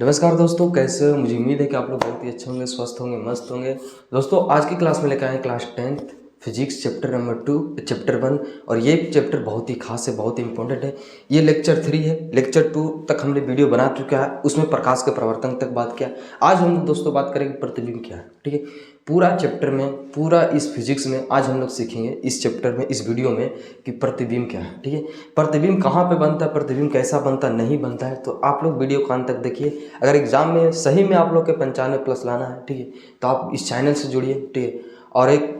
नमस्कार दोस्तों, कैसे हो? मुझे उम्मीद है कि आप लोग बहुत ही अच्छे होंगे, स्वस्थ होंगे, मस्त होंगे। दोस्तों, आज की क्लास में लेकर आए हैं class 10th physics chapter number 2 chapter 1। और ये चैप्टर बहुत ही खास है, बहुत ही इंपॉर्टेंट है। ये लेक्चर 3 है। लेक्चर 2 तक हमने वीडियो बना चुका है, उसमें प्रकाश के प्रवर्तन तक बात किया। आज हम लोग दोस्तों बात करेंगे प्रतिबिंब क्या है। ठीक है, पूरा चैप्टर में, पूरा इस फिजिक्स में आज हम लोग सीखेंगे इस चैप्टर में, इस वीडियो में, कि प्रतिबिंब क्या है। ठीक है, प्रतिबिंब कहाँ पे बनता है, प्रतिबिंब कैसा बनता नहीं बनता है, तो आप लोग वीडियो को अंत तक देखिए। अगर एग्जाम में सही में आप लोग के 95+ लाना है, ठीक है, तो आप इस चैनल से जुड़िए। ठीक है, और एक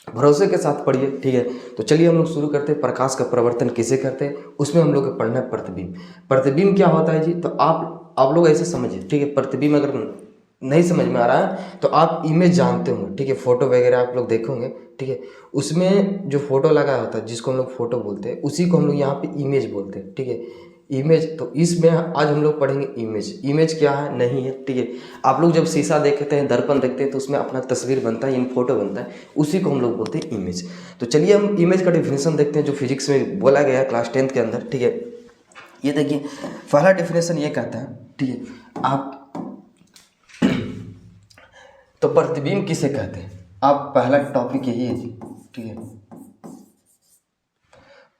भरोसे के साथ पढ़िए। ठीक है, तो चलिए हम लोग शुरू करते हैं। प्रकाश का प्रवर्तन किसे करते हैं, उसमें हम लोग को पढ़ना है प्रतिबिंब। प्रतिबिंब क्या होता है जी, तो आप लोग ऐसे समझिए। ठीक है, प्रतिबिंब अगर नहीं समझ में आ रहा है तो आप इमेज जानते होंगे। ठीक है, फोटो वगैरह आप लोग देखे होंगे। ठीक है, उसमें जो फोटो लगा होता है, जिसको हम लोग फोटो बोलते हैं, उसी को हम लोग यहाँ पे इमेज बोलते हैं। ठीक है, इमेज। तो इसमें आज हम लोग पढ़ेंगे इमेज। इमेज क्या है, नहीं है। ठीक है, आप लोग जब शीशा देखते हैं, दर्पण देखते हैं, तो उसमें अपना तस्वीर बनता है, इन फोटो बनता है, उसी को हम लोग बोलते हैं इमेज। तो चलिए हम इमेज का डेफिनेशन देखते हैं, जो फिजिक्स में बोला गया है क्लास 10th के अंदर। ठीक है, ये देखिए, पहला डेफिनेशन ये कहता है। ठीक है, आप तो प्रतिबिंब किसे कहते हैं, आप पहला टॉपिक यही है जी। ठीक है,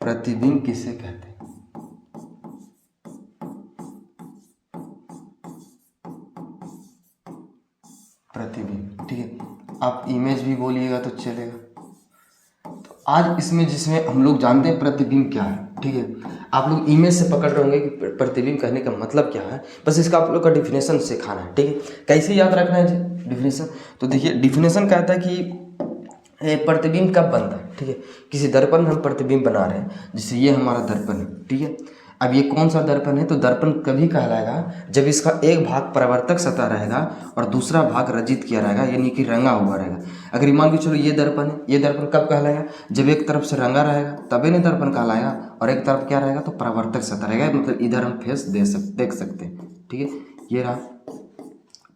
प्रतिबिंब किसे कहते हैं। प्रतिबिंब, ठीक है, आप इमेज भी बोलिएगा तो चलेगा। तो आज इसमें जिसमें हम लोग जानते हैं प्रतिबिंब क्या है। ठीक है, आप लोग इमेज से पकड़ रहे होंगे कि प्रतिबिंब कहने का मतलब क्या है, बस इसका आप लोग का डिफिनेशन सिखाना है। ठीक है, कैसे याद रखना है जी डिफिनेशन, तो देखिए डिफिनेशन कहता है कि प्रतिबिंब कब बनता है। ठीक है, किसी दर्पण में हम प्रतिबिंब बना रहे हैं, जैसे ये हमारा दर्पण है। ठीक है, अब ये कौन सा दर्पण है, तो दर्पण कभी कहलाएगा जब इसका एक भाग परावर्तक सतह रहेगा और दूसरा भाग रजित किया रहेगा, यानी कि रंगा हुआ रहेगा। अगर मान के चलो ये दर्पण है, ये दर्पण कब कहलाएगा, जब एक तरफ से रंगा रहेगा तभी नहीं दर्पण कहलाएगा, और एक तरफ क्या रहेगा, तो परावर्तक सतह रहेगा, मतलब इधर हम फेस देख सकते हैं। ठीक है, ये रहा,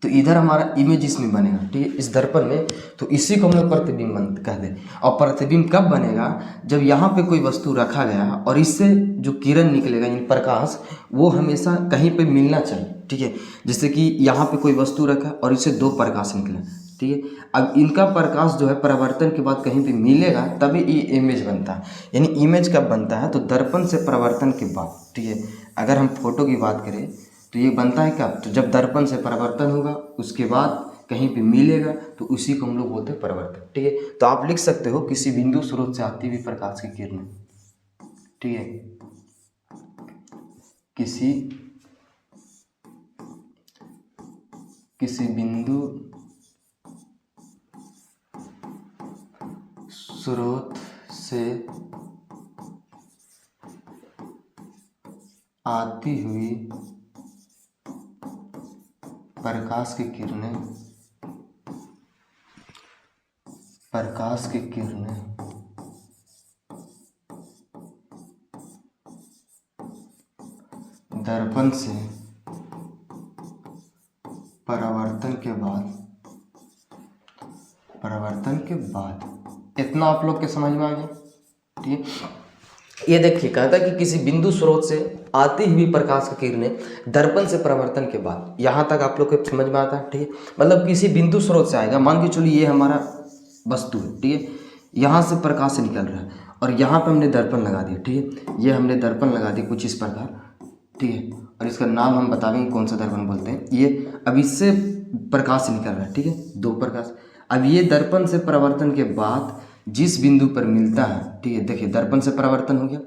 तो इधर हमारा इमेज इसमें बनेगा। ठीक है, इस दर्पण में, तो इसी को हम लोग प्रतिबिंब कहते हैं। और प्रतिबिंब कब बनेगा, जब यहाँ पे कोई वस्तु रखा गया और इससे जो किरण निकलेगा, यानी प्रकाश, वो हमेशा कहीं पे मिलना चाहिए। ठीक है, जैसे कि यहाँ पे कोई वस्तु रखा और इससे दो प्रकाश निकले। ठीक है, अब इनका प्रकाश जो है परावर्तन के बाद कहीं पे मिलेगा, तभी ये इमेज बनता है। यानी इमेज कब बनता है, तो दर्पण से परावर्तन के बाद। ठीक है, अगर हम फोटो की बात करें तो ये बनता है कब, तो जब दर्पण से परावर्तन होगा, उसके बाद कहीं पे मिलेगा, तो उसी को हम लोग बोलते हैं परावर्तन। ठीक है, तो आप लिख सकते हो किसी बिंदु स्रोत से आती हुई प्रकाश की किरणें। ठीक है, किसी बिंदु स्रोत से आती हुई प्रकाश की किरणें दर्पण से परावर्तन के बाद इतना आप लोग के समझ में आ गया। ठीक है, ये देखिए, कहता है कि किसी बिंदु स्रोत से आती हुई प्रकाश की किरणें दर्पण से परावर्तन के बाद, यहाँ तक आप लोग को समझ में आता है। ठीक है, मतलब किसी बिंदु स्रोत से आएगा, मान के चलिए ये हमारा वस्तु है। ठीक है, यहाँ से प्रकाश निकल रहा है और यहाँ पे हमने दर्पण लगा दिया। ठीक है, ये हमने दर्पण लगा दिया कुछ इस प्रकार। ठीक है, और इसका नाम हम बताएंगे कौन सा दर्पण बोलते हैं। ये अब इससे प्रकाश निकल रहा है। ठीक है, दो प्रकाश। अब ये दर्पण से परावर्तन के बाद जिस बिंदु पर मिलता है, ठीक है, देखिए दर्पण से परावर्तन हो गया।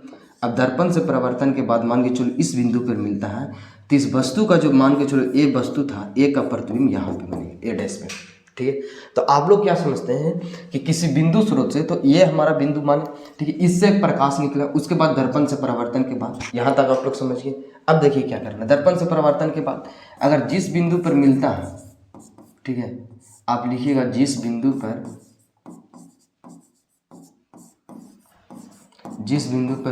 अब दर्पण से परावर्तन के बाद मान के चलो इस बिंदु पर मिलता है, तो इस वस्तु का जो, मान के चलो ए वस्तु था, ए का प्रतिबिंब यहाँ पे बनेगा, ए डैश में। ठीक है, तो आप लोग क्या समझते हैं कि किसी बिंदु स्रोत से, तो ये हमारा बिंदु माने, ठीक है, इससे प्रकाश निकला, उसके बाद दर्पण से परावर्तन के बाद, यहाँ तक आप लोग समझिए। अब देखिए क्या करना, दर्पण से परावर्तन के बाद अगर जिस बिंदु पर मिलता है, ठीक है, आप लिखिएगा जिस बिंदु पर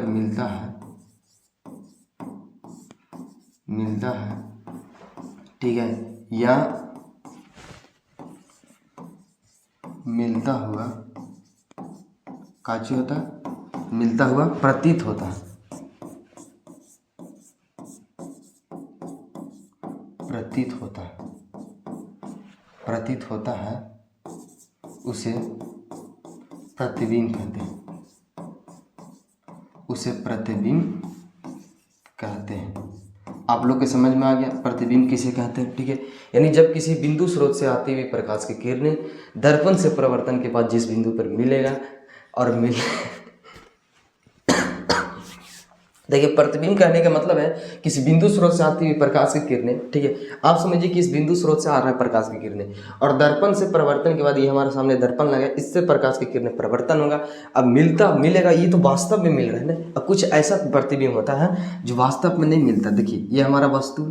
मिलता है, ठीक है, या मिलता हुआ काची होता है, मिलता हुआ प्रतीत होता है, प्रतीत होता है उसे प्रतिबिंब कहते हैं। आप लोग के समझ में आ गया प्रतिबिंब किसे कहते हैं, ठीक है। यानी जब किसी बिंदु स्रोत से आती हुई प्रकाश की किरणें दर्पण से परावर्तन के बाद जिस बिंदु पर मिलेगा और देखिए, प्रतिबिंब कहने का मतलब है किसी बिंदु स्रोत से आती हुई प्रकाश की किरणें, ठीक है। आप समझिए कि इस बिंदु स्रोत से आ रहा है प्रकाश की किरणें और दर्पण से परावर्तन के बाद ये हमारे सामने दर्पण लगा, इससे प्रकाश की किरणें परावर्तन होगा। अब मिलेगा, ये तो वास्तव में मिल रहा है ना। अब कुछ ऐसा प्रतिबिंब होता है जो वास्तव में नहीं मिलता। देखिए, ये हमारा वस्तु,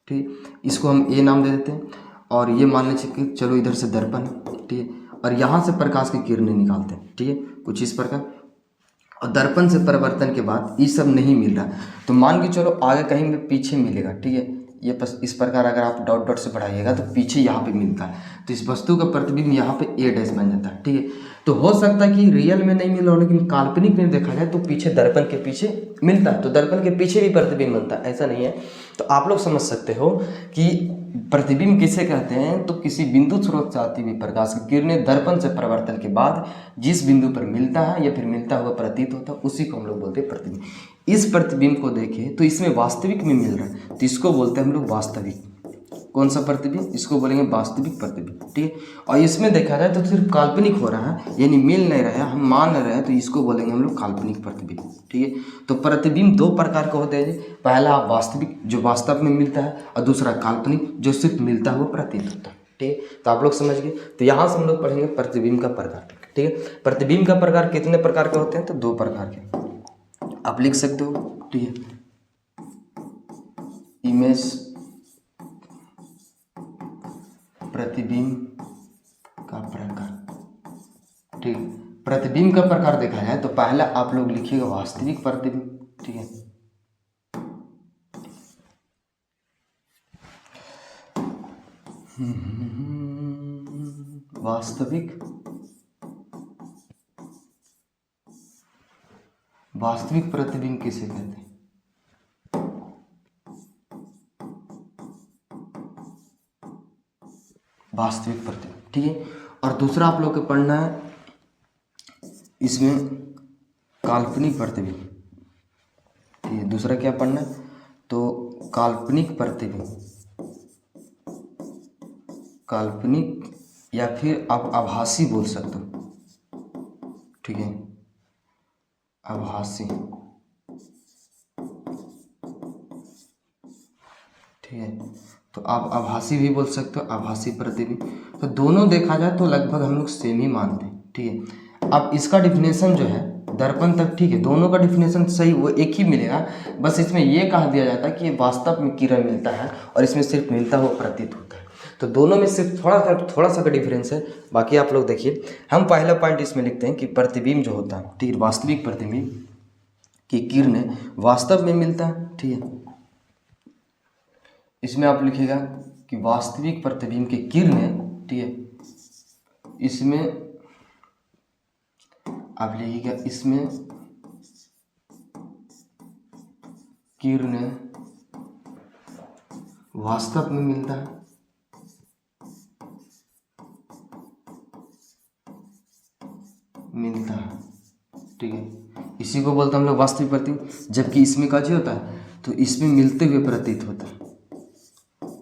ठीक, इसको हम ए नाम दे देते हैं और ये मान लीजिए कि चलो इधर से दर्पण है, ठीक है, और यहाँ से प्रकाश की किरणें निकालते हैं, ठीक है, कुछ इस प्रकार। और दर्पण से परावर्तन के बाद ये सब नहीं मिल रहा, तो मान के चलो आगे कहीं भी पीछे मिलेगा, ठीक है। ये बस इस प्रकार अगर आप डॉट डॉट से बढ़ाइएगा तो पीछे यहाँ पे मिलता है, तो इस वस्तु का प्रतिबिंब यहाँ पे ए डैश बन जाता है, ठीक है। तो हो सकता है कि रियल में नहीं मिल रहा हो, लेकिन काल्पनिक में देखा जाए तो पीछे दर्पण के पीछे मिलता है, तो दर्पण के पीछे भी प्रतिबिंब बनता है, ऐसा नहीं है। तो आप लोग समझ सकते हो कि प्रतिबिंब किसे कहते हैं। तो किसी बिंदु स्रोत से आती हुई प्रकाश की किरणें दर्पण से परावर्तन के बाद जिस बिंदु पर मिलता है या फिर मिलता हुआ प्रतीत होता है, उसी को हम लोग बोलते हैं प्रतिबिंब। इस प्रतिबिंब को देखें तो इसमें वास्तविक में मिल रहा है, तो इसको बोलते हैं हम लोग वास्तविक। कौन सा प्रतिबिंब? इसको बोलेंगे वास्तविक प्रतिबिंब, ठीक है। और इसमें देखा जाए तो सिर्फ काल्पनिक हो रहा है, यानी मिल नहीं रहा है, हम मान नहीं रहे हैं, तो इसको बोलेंगे हम लोग काल्पनिक प्रतिबिंब, ठीक है। तो प्रतिबिंब दो प्रकार के होते हैं, पहला वास्तविक जो वास्तव में मिलता है, और दूसरा काल्पनिक जो सिर्फ मिलता हुआ प्रतीत होता है, ठीक है। तो आप लोग समझ गए। तो यहाँ से हम लोग पढ़ेंगे प्रतिबिंब का प्रकार, ठीक है। प्रतिबिंब का प्रकार कितने प्रकार के होते हैं? तो दो प्रकार के आप लिख सकते हो, ठीक है। इमेज प्रतिबिंब का प्रकार, ठीक। प्रतिबिंब का प्रकार देखा जाए तो पहला आप लोग लिखिएगा वास्तविक प्रतिबिंब, ठीक है। वास्तविक प्रतिबिंब किसे कहते हैं? वास्तविक प्रतिबिंब, ठीक है। और दूसरा आप लोग को पढ़ना है इसमें काल्पनिक प्रतिबिंब, ठीक है। दूसरा क्या पढ़ना है? तो काल्पनिक प्रतिबिंब, काल्पनिक या फिर आप आभासी बोल सकते हो, ठीक है, आभासी, ठीक है। तो आप आभासी भी बोल सकते हो, आभासी प्रतिबिंब। तो दोनों देखा जाए तो लगभग हम लोग सेम ही मानते हैं, ठीक है। अब इसका डिफिनेशन जो है दर्पण तक, ठीक है, दोनों का डिफिनेशन सही वो एक ही मिलेगा, बस इसमें ये कहा दिया जाता है कि ये वास्तव में किरण मिलता है और इसमें सिर्फ मिलता हुआ प्रतीत होता है। तो दोनों में सिर्फ थोड़ा सा का डिफरेंस है, बाकी आप लोग देखिए। हम पहला पॉइंट इसमें लिखते हैं कि प्रतिबिंब जो होता है, ठीक है, वास्तविक प्रतिबिंब की किरणें वास्तव में मिलता है, ठीक है। इसमें आप लिखिएगा कि वास्तविक प्रतिबिंब की किरणें, ठीक है, इसमें आप लिखिएगा इसमें किरणें वास्तव में मिलता है, ठीक है। इसी को बोलते हैं हम लोग वास्तविक प्रतिबिंब। जबकि इसमें का जो होता है तो इसमें मिलते हुए प्रतीत होता है,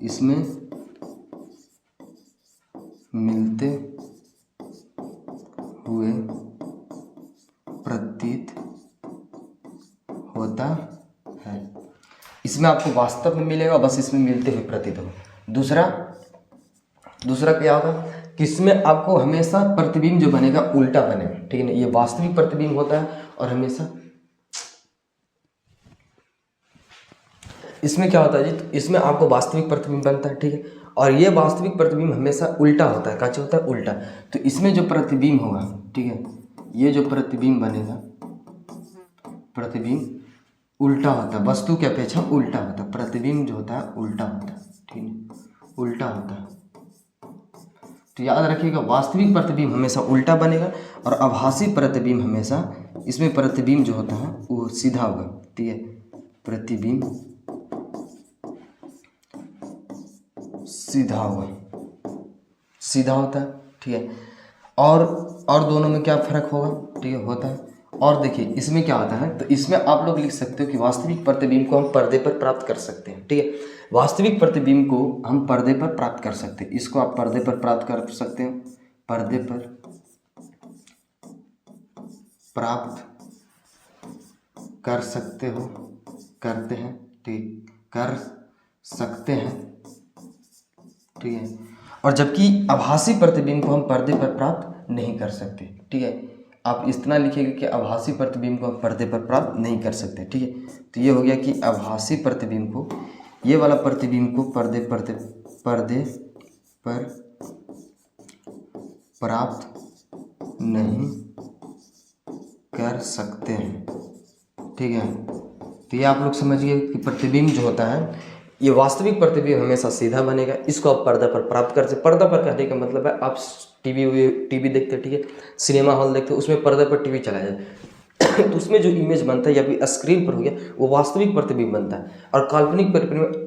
इसमें मिलते हुए प्रतीत होता है। इसमें आपको वास्तव में मिलेगा, बस इसमें मिलते हुए प्रतीत होगा। दूसरा क्या होगा कि इसमें आपको हमेशा प्रतिबिंब जो बनेगा उल्टा बनेगा, ठीक है ना। ये वास्तविक प्रतिबिंब होता है और हमेशा इसमें क्या होता है जी, तो इसमें आपको वास्तविक प्रतिबिंब बनता है, ठीक है। और ये वास्तविक प्रतिबिंब हमेशा उल्टा होता है, कैसे होता है? उल्टा। तो इसमें जो प्रतिबिंब होगा, ठीक है, ये जो प्रतिबिंब बनेगा, प्रतिबिंब उल्टा होता है, वस्तु की अपेक्षा उल्टा होता है। प्रतिबिंब जो होता है उल्टा होता है, ठीक है, उल्टा होता है। तो याद रखिएगा वास्तविक प्रतिबिंब हमेशा उल्टा बनेगा और आभासी प्रतिबिंब हमेशा, इसमें प्रतिबिंब जो होता है वो सीधा होगा, ठीक है। प्रतिबिंब सीधा हुआ, सीधा होता है, ठीक है। और दोनों में क्या फ़र्क होगा, ठीक है, होता है। और देखिए इसमें क्या होता है, तो इसमें आप लोग लिख सकते हो कि वास्तविक प्रतिबिंब को हम पर्दे पर प्राप्त कर सकते हैं, ठीक है। वास्तविक प्रतिबिंब को हम पर्दे पर प्राप्त कर सकते हैं, इसको आप पर्दे पर प्राप्त कर सकते हो, पर्दे पर प्राप्त कर सकते हो, करते हैं, ठीक, कर सकते हैं, ठीक है। और जबकि आभासी प्रतिबिंब को हम पर्दे पर प्राप्त नहीं कर सकते, ठीक है। आप इतना लिखिएगा कि आभासी प्रतिबिंब को हम पर्दे पर प्राप्त नहीं कर सकते, ठीक है। तो ये हो गया कि आभासी प्रतिबिंब को, ये वाला प्रतिबिंब को पर्दे पर प्राप्त नहीं कर सकते हैं, ठीक है। तो ये आप लोग समझिए कि प्रतिबिंब जो होता है, ये वास्तविक प्रतिबिंब हमेशा सीधा बनेगा, इसको आप पर्दा पर प्राप्त कर सकते। पर्दा पर कहने का मतलब है आप टीवी देखते हैं, ठीक है, सिनेमा हॉल देखते हैं, उसमें पर्दे पर टीवी चलाया जाए तो उसमें जो इमेज बनता है या फिर स्क्रीन पर हो गया, वो वास्तविक प्रतिबिंब बनता है। और काल्पनिक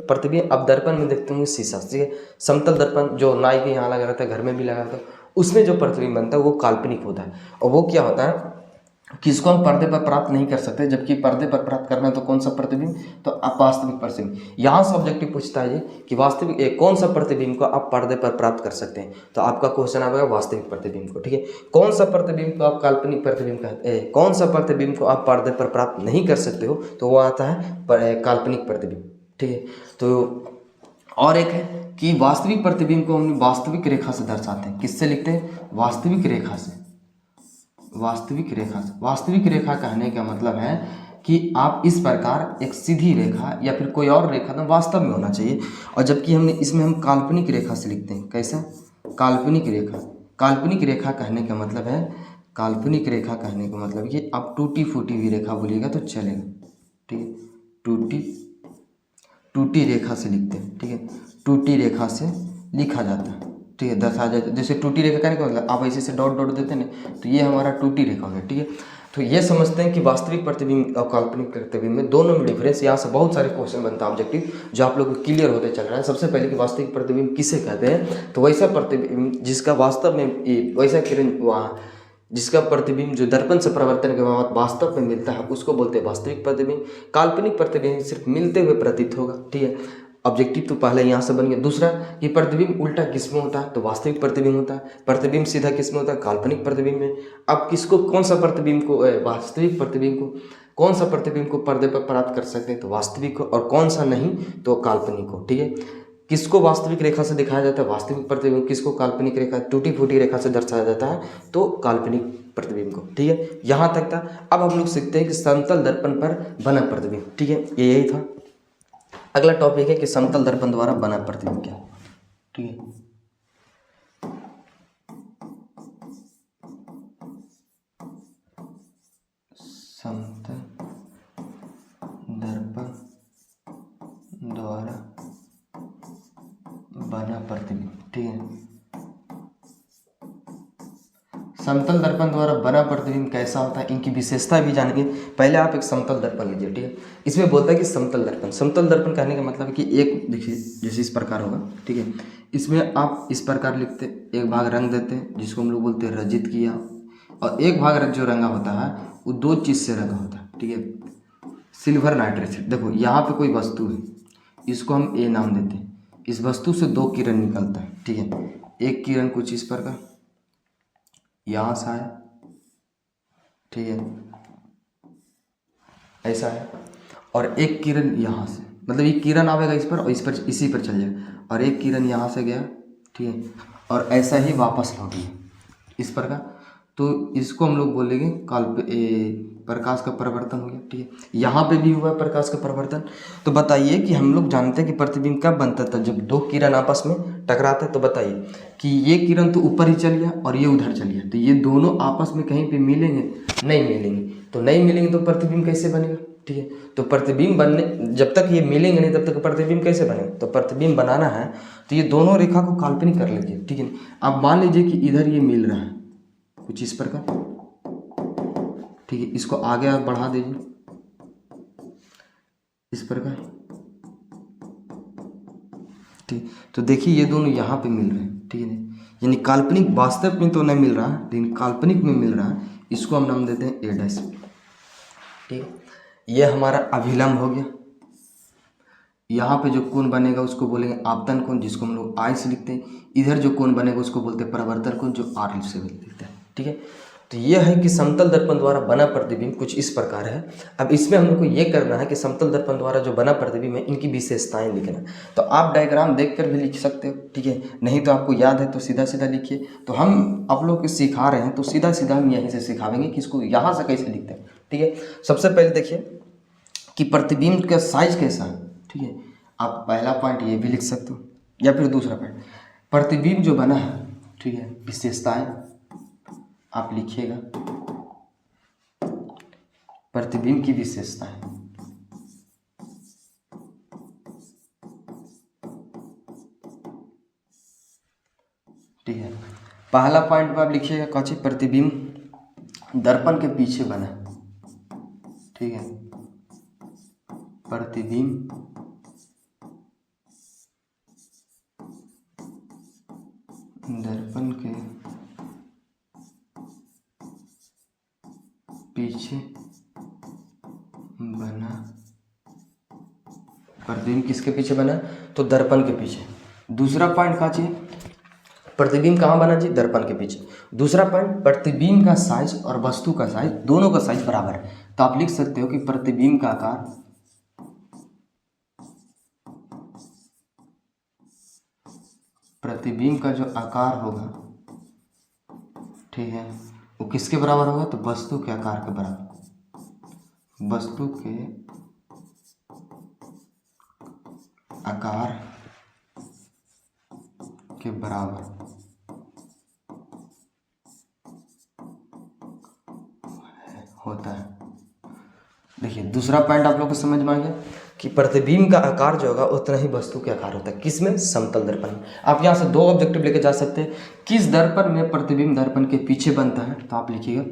प्रतिबिंब आप दर्पण में देखते होंगे, शीशा, ठीक है, समतल दर्पण जो नाई के यहाँ लगा रहता है, घर में भी लगा रहता है, उसमें जो प्रतिबिंब बनता है वो काल्पनिक होता है। और वो क्या होता है कि इसको हम पर्दे पर प्राप्त नहीं कर सकते, जबकि पर्दे पर प्राप्त करना है तो कौन सा प्रतिबिंब, तो आप वास्तविक प्रतिबिंब। यहाँ से ऑब्जेक्टिव पूछता है कि वास्तविक कौन सा प्रतिबिंब को आप पर्दे पर प्राप्त कर सकते हैं, तो आपका क्वेश्चन आएगा वास्तविक प्रतिबिंब को, ठीक है। कौन सा प्रतिबिंब को आप काल्पनिक प्रतिबिंब कहते हैं, कौन सा प्रतिबिंब को आप पर्दे पर प्राप्त नहीं कर सकते हो, तो वो आता है काल्पनिक प्रतिबिंब, ठीक है। तो और एक है कि वास्तविक प्रतिबिंब को हम वास्तविक रेखा से दर्शाते हैं, किससे लिखते हैं, वास्तविक रेखा से, वास्तविक रेखा से। वास्तविक रेखा कहने का मतलब है कि आप इस प्रकार एक सीधी रेखा या फिर कोई और रेखा तो वास्तव में होना चाहिए, और जबकि हमने इसमें हम काल्पनिक रेखा से लिखते हैं, कैसा, काल्पनिक रेखा। काल्पनिक रेखा कहने का मतलब है, काल्पनिक रेखा कहने का मतलब कि आप टूटी फूटी हुई रेखा बोलिएगा तो चलेगा, ठीक है, टूटी रेखा से लिखते हैं, ठीक है, टूटी रेखा से लिखा जाता है, ठीक है, दर्शाया जाता है। जैसे टूटी रेखा कहने का मतलब आप ऐसे से डॉट डॉट देते हैं ना, तो ये हमारा टूटी रेखा हो गया, ठीक है। तो ये समझते हैं कि वास्तविक प्रतिबिंब और काल्पनिक प्रतिबिंब में दोनों में डिफरेंस। यहाँ से बहुत सारे क्वेश्चन बनता है ऑब्जेक्टिव जो आप लोग को क्लियर होते चल रहा है। सबसे पहले कि वास्तविक प्रतिबिंब किसे कहते हैं, तो वैसा प्रतिबिंब जिसका वास्तव में वैसा किरण वहाँ जिसका प्रतिबिंब जो दर्पण से प्रवर्तन के बाद वास्तव में मिलता है उसको बोलते हैं वास्तविक प्रतिबिंब। काल्पनिक प्रतिबिंब सिर्फ मिलते हुए प्रतीत होगा, ठीक है। ऑब्जेक्टिव तो पहले यहाँ से बन गया। दूसरा कि प्रतिबिंब उल्टा किस में होता है, तो वास्तविक प्रतिबिंब होता है। प्रतिबिंब सीधा किस में होता है, काल्पनिक प्रतिबिंब में। अब किसको, कौन सा प्रतिबिंब को, वास्तविक प्रतिबिंब को, कौन सा प्रतिबिंब को पर्दे पर प्राप्त कर सकते हैं, तो वास्तविक को, और कौन सा नहीं, तो काल्पनिक को, ठीक है। किसको वास्तविक रेखा से दिखाया जाता है, वास्तविक प्रतिबिंब, किसको काल्पनिक रेखा, टूटी फूटी रेखा से दर्शाया जाता है, तो काल्पनिक प्रतिबिंब को, ठीक है। यहाँ तक था। अब हम लोग सीखते हैं कि समतल दर्पण पर बना प्रतिबिंब, ठीक है, ये यही था। अगला टॉपिक है कि समतल दर्पण द्वारा बना प्रतिबिंब क्या, ठीक है। समतल दर्पण द्वारा बना प्रतिबिंब, ठीक है। समतल दर्पण द्वारा बना प्रतिबिंब कैसा होता है, इनकी विशेषता भी जानेंगे। पहले आप एक समतल दर्पण लीजिए, ठीक है। इसमें बोलता है कि समतल दर्पण, समतल दर्पण कहने का मतलब है कि एक, देखिए जैसे इस प्रकार होगा, ठीक है। इसमें आप इस प्रकार लिखते, एक भाग रंग देते हैं जिसको हम लोग बोलते हैं रजित किया, और एक भाग जो रंगा होता है वो दो चीज़ से रंगा होता है, ठीक है। सिल्वर नाइट्रेट, देखो यहाँ पे कोई वस्तु है, इसको हम ए नाम देते हैं। इस वस्तु से दो किरण निकलता है, ठीक है। एक किरण कुछ इस प्रकार यहाँ से आए, ठीक है, ऐसा है, और एक किरण यहाँ से, मतलब ये किरण आवेगा इस पर और इस पर, इसी पर चल जाएगा, और एक किरण यहाँ से गया, ठीक है, और ऐसा ही वापस लौट गया इस प्रकार। तो इसको हम लोग बोलेंगे प्रकाश का परिवर्तन हो गया, ठीक है। यहाँ पे भी हुआ प्रकाश का परिवर्तन। तो बताइए कि हम लोग जानते हैं कि प्रतिबिंब कब बनता था, जब दो किरण आपस में टकराते हैं। तो बताइए कि ये किरण तो ऊपर ही चल गया और ये उधर चल गया, तो ये दोनों आपस में कहीं पे मिलेंगे, नहीं मिलेंगे। तो नहीं मिलेंगे तो प्रतिबिंब कैसे बनेगा, ठीक है। तो प्रतिबिंब बनने, जब तक ये मिलेंगे नहीं तब तक प्रतिबिंब कैसे बनेगा। तो प्रतिबिंब बनाना है तो ये दोनों रेखा को काल्पनिक कर लीजिए, ठीक है। अब मान लीजिए कि इधर ये मिल रहा है कुछ इस प्रकार, ठीक है। इसको आगे आप बढ़ा दीजिए इस प्रकार, ठीक ठीक। तो देखिए ये दोनों यहाँ पे मिल रहे हैं, ठीक है ना, यानी काल्पनिक वास्तव में तो नहीं मिल रहा है लेकिन काल्पनिक में मिल रहा है, इसको हम नाम देते हैं ए डैश, ठीक है। ये हमारा अभिलंब हो गया। यहाँ पे जो कोण बनेगा उसको बोलेंगे आपतन कोण, जिसको हम लोग आई से लिखते हैं। इधर जो कोण बनेगा उसको बोलते हैं परावर्तन कोण, जो आर से लिखते हैं, ठीक है। तो ये है कि समतल दर्पण द्वारा बना प्रतिबिंब कुछ इस प्रकार है। अब इसमें हम लोग को ये करना है कि समतल दर्पण द्वारा जो बना प्रतिबिंब है इनकी विशेषताएं लिखना। तो आप डायग्राम देखकर भी लिख सकते हो, ठीक है, नहीं तो आपको याद है तो सीधा सीधा लिखिए। तो हम आप लोग को सिखा रहे हैं तो सीधा सीधा हम यहीं से सिखाएंगे कि इसको यहाँ से कैसे लिखते हैं, ठीक है। सबसे पहले देखिए कि प्रतिबिंब का साइज कैसा है, ठीक है। आप पहला पॉइंट ये भी लिख सकते हो या फिर दूसरा पॉइंट प्रतिबिंब जो बना है, ठीक है, विशेषताएं आप लिखिएगा। प्रतिबिंब की विशेषताएं, ठीक है। पहला पॉइंट पर आप लिखिएगा कौन प्रतिबिंब दर्पण के पीछे बना, ठीक है। प्रतिबिंब दर्पण के पीछे बना। प्रतिबिंब किसके पीछे बना? तो दर्पण के पीछे। दूसरा पॉइंट कहाँ चाहिए? प्रतिबिंब कहाँ बना जी? दर्पण के पीछे। दूसरा पॉइंट प्रतिबिंब का साइज और वस्तु का साइज दोनों का साइज बराबर है। तो आप लिख सकते हो कि प्रतिबिंब का आकार प्रतिबिंब का जो आकार होगा, ठीक है, वो किसके बराबर होगा? तो वस्तु के आकार के बराबर, वस्तु के आकार के बराबर होता है। देखिए दूसरा पॉइंट आप लोग को समझ में आ गया कि प्रतिबिंब का आकार जो होगा उतना ही वस्तु के आकार होता है। किसमें? समतल दर्पण में। आप यहाँ से दो ऑब्जेक्टिव लेके जा सकते हैं। किस दर्पण में प्रतिबिंब दर्पण के पीछे बनता है? तो आप लिखिएगा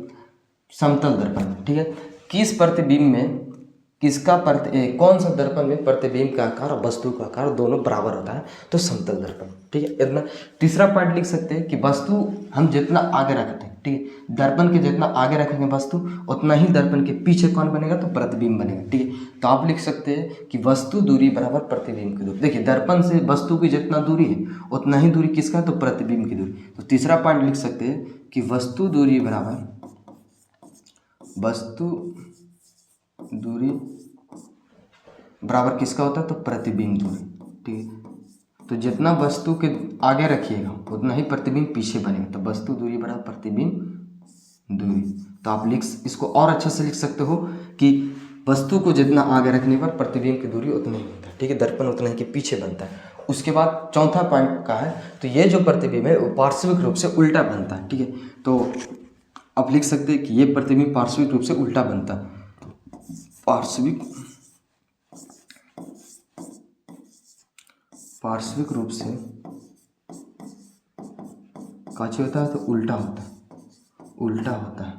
समतल दर्पण में, ठीक है। किस प्रतिबिंब में कौन सा दर्पण में प्रतिबिंब का आकार और वस्तु का आकार दोनों बराबर होता है? तो समतल दर्पण, ठीक है। इतना। तीसरा पॉइंट लिख सकते हैं कि वस्तु हम जितना आगे रखते हैं, ठीक है, दर्पण के जितना आगे रखेंगे वस्तु उतना ही दर्पण के पीछे कौन बनेगा? तो प्रतिबिंब बनेगा, ठीक है। तो आप लिख सकते हैं कि वस्तु दूरी बराबर प्रतिबिंब की दूरी। देखिए दर्पण से वस्तु की जितना दूरी है उतना ही दूरी किसका? तो प्रतिबिंब की दूरी। तो तीसरा पॉइंट लिख सकते हैं कि वस्तु दूरी बराबर किसका होता है? तो प्रतिबिंब दूरी, ठीक है। तो जितना वस्तु के आगे रखिएगा उतना ही प्रतिबिंब पीछे बनेगा। तो वस्तु दूरी बराबर प्रतिबिंब दूरी। तो आप इसको और अच्छे से लिख सकते हो कि वस्तु को जितना आगे रखने पर प्रतिबिंब की दूरी उतना ही होता है, ठीक है, दर्पण उतना ही के पीछे बनता है। उसके बाद चौथा पॉइंट का है तो ये जो प्रतिबिंब है वो पार्श्विक रूप से उल्टा बनता है, ठीक है। तो आप लिख सकते हैं कि ये प्रतिबिंब पार्श्विक रूप से उल्टा बनता है। पार्श्विक रूप से काचे होता है? तो उल्टा होता है।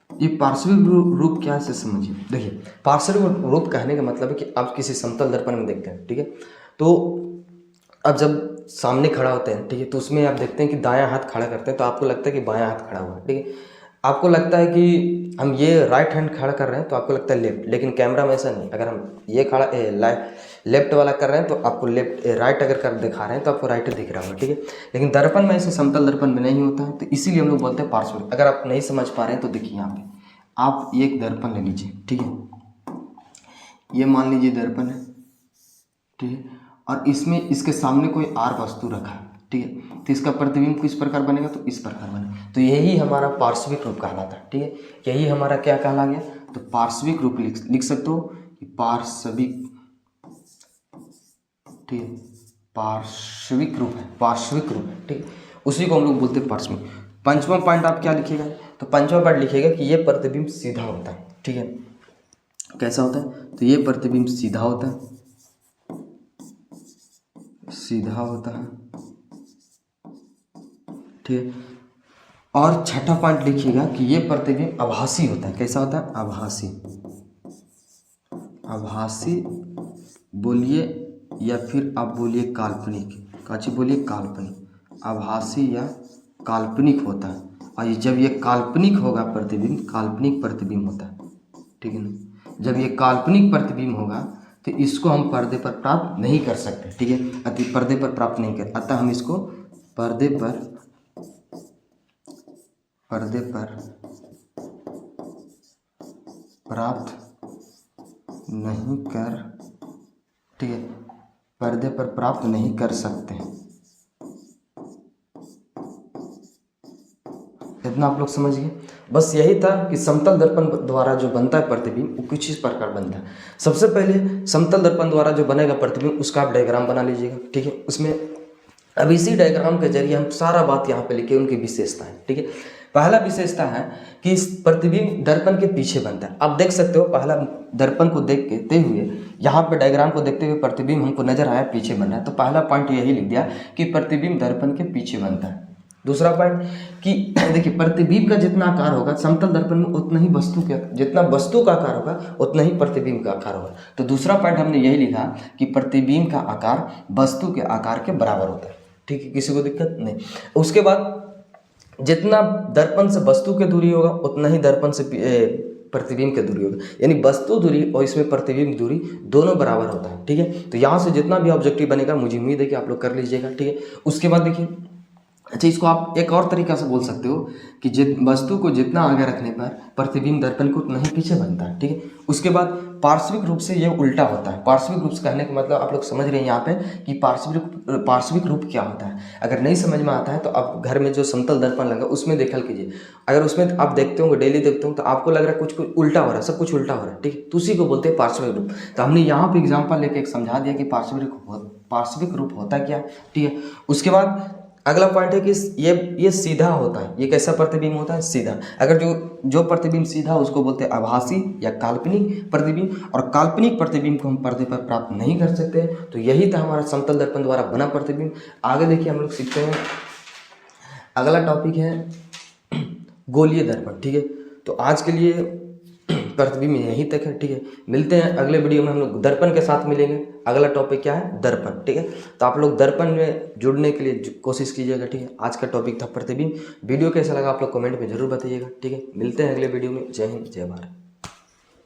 ये पार्श्विक रूप क्या से समझिए। देखिए पार्श्विक रूप कहने का मतलब है कि आप किसी समतल दर्पण में देखते हैं, ठीक है, तो अब जब सामने खड़ा होते हैं, ठीक है, तो उसमें आप देखते हैं कि दायां हाथ खड़ा करते हैं तो आपको लगता है कि बायां हाथ खड़ा हुआ है, ठीक है। आपको लगता है कि हम ये राइट हैंड खड़ा कर रहे हैं तो आपको लगता है लेफ्ट, लेकिन कैमरा में ऐसा नहीं। अगर हम ये लेफ्ट वाला कर रहे हैं तो आपको राइट अगर कर दिखा रहे हैं तो आपको राइट दिख रहा होगा, ठीक है। लेकिन दर्पण में ऐसे समतल दर्पण में नहीं होता है, तो इसीलिए हम लोग बोलते हैं पार्श्विक। अगर आप नहीं समझ पा रहे हैं तो देखिए यहाँ पे आप एक दर्पण ले लीजिए, ठीक है, ये मान लीजिए दर्पण है, ठीक है, और इसमें इसके सामने कोई आर वस्तु रखा है, ठीक है, तो इसका प्रतिबिंब किस प्रकार बनेगा? तो इस प्रकार बनेगा। तो यही हमारा पार्श्विक रूप कहलाता है, ठीक है। यही हमारा क्या कहला गया? तो पार्श्विक रूप लिख सकते हो कि पार्श्विक, ठीक है, पार्श्विक रूप है, ठीक है, उसी को हम लोग बोलते हैं पार्श्विक। पंचवां पॉइंट आप क्या लिखिएगा? तो पंचवां पॉइंट लिखिएगा कि ये प्रतिबिंब सीधा होता है, ठीक है। कैसा होता है? तो ये प्रतिबिंब सीधा होता है, ठीक है। और छठा पॉइंट लिखिएगा कि ये प्रतिबिंब आभासी होता है। कैसा होता है? आभासी बोलिए या फिर आप बोलिए काल्पनिक, काची बोलिए काल्पनिक, आभासी या काल्पनिक होता है। और जब ये काल्पनिक होगा प्रतिबिंब, काल्पनिक प्रतिबिंब होता है, ठीक है ना। जब ये काल्पनिक प्रतिबिंब होगा तो इसको हम पर्दे पर प्राप्त नहीं कर सकते, ठीक है। अति पर्दे पर प्राप्त नहीं कर, अतः हम इसको पर्दे पर प्राप्त नहीं कर, ठीक है, पर्दे पर प्राप्त नहीं कर सकते। इतना आप लोग समझ गए। बस यही था कि समतल दर्पण द्वारा जो बनता है प्रतिबिंब वो कुछ इस प्रकार बनता है। सबसे पहले समतल दर्पण द्वारा जो बनेगा प्रतिबिंब उसका आप डायग्राम बना लीजिएगा, ठीक है। उसमें अब इसी डायग्राम के जरिए हम सारा बात यहाँ पे लिखे, उनकी विशेषताएं, ठीक है। पहला विशेषता है कि इस प्रतिबिंब दर्पण के पीछे बनता है। आप देख सकते हो, पहला दर्पण को देखते हुए यहाँ पे डायग्राम को देखते हुए प्रतिबिंब हमको नजर आया पीछे बन रहा है, तो पहला पॉइंट यही लिख दिया कि प्रतिबिंब दर्पण के पीछे बनता है। दूसरा पॉइंट कि देखिए प्रतिबिंब का जितना आकार होगा समतल दर्पण में उतना ही वस्तु का, जितना वस्तु का आकार होगा उतना ही प्रतिबिंब का आकार होगा। तो दूसरा पॉइंट हमने यही लिखा कि प्रतिबिंब का आकार वस्तु के आकार के बराबर होता है, ठीक है, किसी को दिक्कत नहीं। उसके बाद जितना दर्पण से वस्तु की दूरी होगा उतना ही दर्पण से प्रतिबिंब की दूरी होगा, यानी वस्तु दूरी और इसमें प्रतिबिंब दूरी दोनों बराबर होता है, ठीक है। तो यहाँ से जितना भी ऑब्जेक्टिव बनेगा मुझे उम्मीद है कि आप लोग कर लीजिएगा, ठीक है। उसके बाद देखिए, अच्छा इसको आप एक और तरीका से बोल सकते हो कि वस्तु को जितना आगे रखने पर प्रतिबिंब दर्पण को उतना ही पीछे बनता है, ठीक है। उसके बाद पार्श्विक रूप से ये उल्टा होता है। पार्श्विक रूप से कहने का मतलब आप लोग समझ रहे हैं यहाँ पे कि पार्श्विक रूप क्या होता है। अगर नहीं समझ में आता है तो आप घर में जो समतल दर्पण लगा उसमें देखल कीजिए। अगर उसमें आप देखते होंगे, डेली देखते हो, तो आपको लग रहा है कुछ उल्टा हो रहा है, सब कुछ उल्टा हो रहा है, ठीक है, तो उसी को बोलते हैं पार्श्विक रूप। तो हमने यहाँ पे एग्जाम्पल लेके एक समझा दिया कि पार्श्विक रूप होता क्या, ठीक है। उसके बाद अगला पॉइंट है कि ये सीधा होता है। ये कैसा प्रतिबिंब होता है? सीधा। अगर जो प्रतिबिंब सीधा उसको बोलते हैं आभासी या काल्पनिक प्रतिबिंब, और काल्पनिक प्रतिबिंब को हम पर्दे पर प्राप्त नहीं कर सकते। तो यही था हमारा समतल दर्पण द्वारा बना प्रतिबिंब। आगे देखिए हम लोग सीखते हैं, अगला टॉपिक है गोलीय दर्पण, ठीक है। तो आज के लिए प्रतिबिंब यहीं तक है, ठीक है। मिलते हैं अगले वीडियो में, हम लोग दर्पण के साथ मिलेंगे। अगला टॉपिक क्या है? दर्पण, ठीक है। तो आप लोग दर्पण में जुड़ने के लिए कोशिश कीजिएगा, ठीक है। आज का टॉपिक था प्रतिबिंब। वीडियो कैसा लगा आप लोग कमेंट में जरूर बताइएगा, ठीक है। मिलते हैं अगले वीडियो में। जय हिंद, जय भारत।